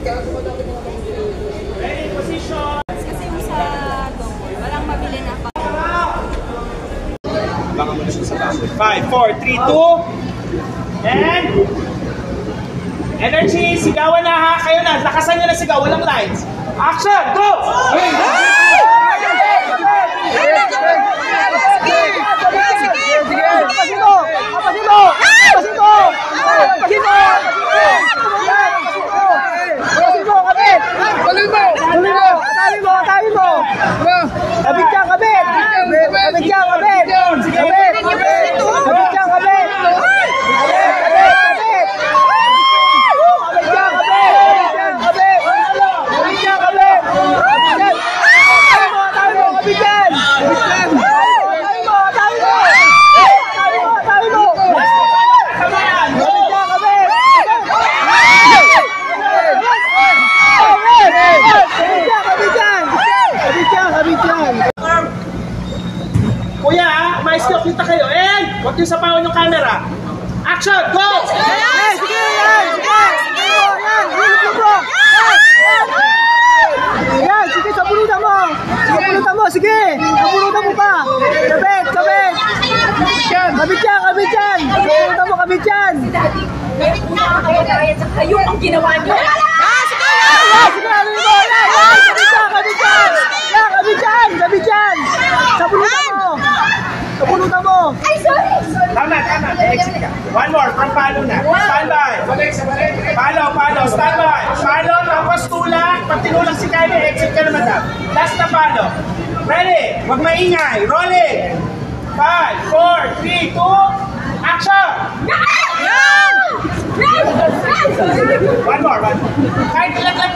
Ready, position. Kasi yung sa double, walang mabili na pa. Baka mo na siya sa baso. 5, 4, 3, 2. And energy, sigawan na ha. Kayo na, lakasan nyo na sigaw. Walang lines. Action, go! Kuya, mais ko, kita kayo. And, huwag yung sapawan yung camera. Action, go! Sige! Yan, sige, sabunutan mo! Sige! Sabunutan mo pa! Kabit! Kabit yan! Sabunutan mo, kabit yan! Kayo ang ginawa nyo. Kabit yan! Sabunutan mo! Ay, sorry! Tama. Exit ka. One more, from palo na. Stand by. Palo. Stand by. Palo, tapos tulak. Pag tinulak si Kylie, exit ka naman daw. Last na palo. Ready? Huwag maingay. Rolling. 5, 4, 3, 2, action! One more. Kahit ilaglag